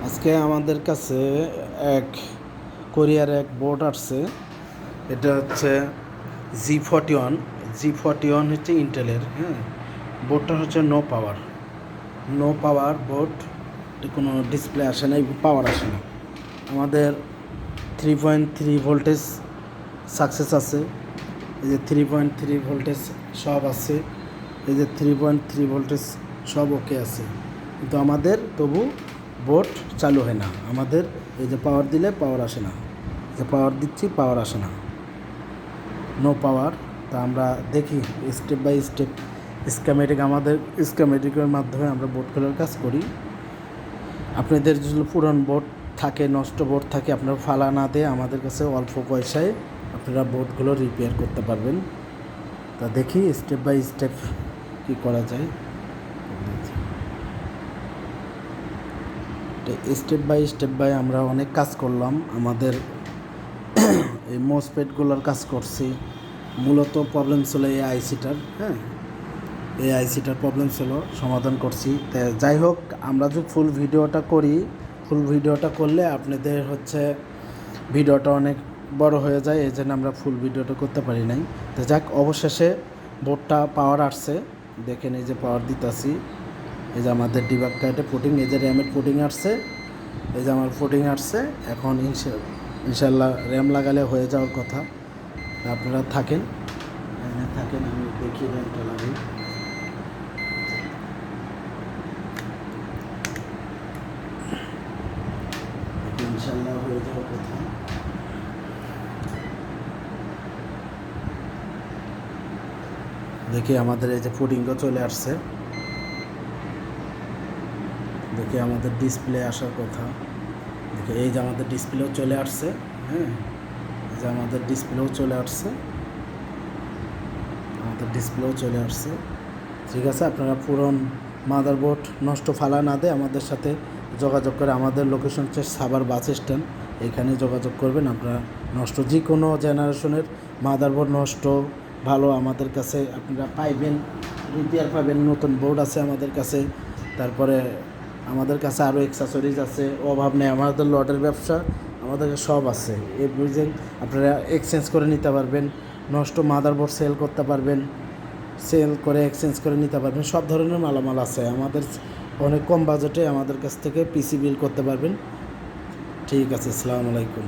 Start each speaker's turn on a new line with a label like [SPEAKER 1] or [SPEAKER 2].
[SPEAKER 1] আজকে আমাদের কাছে এক কোরিয়ার এক বোর্ড আসছে। এটা হচ্ছে জি41 হচ্ছে ইন্টেলের। হ্যাঁ, বোর্ডটা হচ্ছে নো পাওয়ার বোর্ড। কোনো ডিসপ্লে আসে না, পাওয়ার আসে না। আমাদের 3.3 ভোল্টেজ সাকসেস আছে। এই যে 3.3 ভোল্টেজ সব আছে। এই যে 3.3 ভোল্টেজ সব ওকে আছে, কিন্তু আমাদের তবু বোর্ড চালু হয় না। আমাদের এই যে পাওয়ার দিলে পাওয়ার আসে না, যে পাওয়ার দিচ্ছি পাওয়ার আসে না, নো পাওয়ার। তা আমরা দেখি স্টেপ বাই স্টেপ আমাদের স্কিমেটিকের মাধ্যমে আমরা বোর্ড খোলার কাজ করি। আপনাদের যদি পুরান বোর্ড থাকে, নষ্ট বোর্ড থাকে, আপনারা ফালা না দিয়ে আমাদের কাছে অল্প পয়সায় আপনারা বোর্ডগুলো রিপেয়ার করতে পারবেন। তা দেখি স্টেপ বাই স্টেপ কী করা যায়। স্টেপ বাই আমরা অনেক কাজ করলাম। আমাদের এই মোসপেটগুলোর কাজ করছি। মূলত প্রবলেম ছিল এই আইসিটার। হ্যাঁ, এই আইসিটার প্রবলেম ছিল, সমাধান করছি। যাই হোক, আমরা যদি ফুল ভিডিওটা করলে আপনাদের হচ্ছে ভিডিওটা অনেক বড় হয়ে যায়, এই জন্য আমরা ফুল ভিডিওটা করতে পারি নাই। তো যাক, অবশেষে বোর্ডটা পাওয়ার আসছে। দেখেন এই যে পাওয়ার দিতেছি। এই যে আমাদের ডিবাগ কার্ডে পুটিং, এই যে র্যামের পুটিং আসছে, এই যে আমার পুটিং আসছে। এখন ইনশাল্লাহ র্যাম লাগালে হয়ে যাওয়ার কথা। আপনারা থাকেন, আমি দেখি র্যামটা লাগাই। ইনশাল্লাহ হয়ে যাওয়ার কথা। দেখি আমাদের এই যে পুটিংও চলে আসছে। দেখি আমাদের ডিসপ্লে আসার কথা। দেখি এই যে আমাদের ডিসপ্লেও চলে আসছে। হ্যাঁ, এই যে আমাদের ডিসপ্লেও চলে আসছে। ঠিক আছে, আপনারা পুরন মাদারবোর্ড নষ্ট ফালা না দিয়ে আমাদের সাথে যোগাযোগ করে, আমাদের লোকেশন হচ্ছে সাভার বাস স্ট্যান্ড, এখানে যোগাযোগ করবেন। আপনারা নষ্ট যে কোনো জেনারেশনের মাদারবোর্ড নষ্ট ভালো আমাদের কাছে আপনারা পাইবেন, রিপেয়ার পাবেন। নতুন বোর্ড আছে আমাদের কাছে, তারপরে আমাদের কাছে আরও অ্যাক্সেসরিজ আছে, অভাব নেই। আমাদের লটের ব্যবসা, আমাদের সব আছে। এই বুঝেন, আপনারা এক্সচেঞ্জ করে নিতে পারবেন, নষ্ট মাদারবোর্ড সেল করতে পারবেন, সেল করে এক্সচেঞ্জ করে নিতে পারবেন। সব ধরনের মালামাল আছে আমাদের। অনেক কম বাজেটে আমাদের কাছ থেকে পিসি বিল করতে পারবেন। ঠিক আছে, আসসালামু আলাইকুম।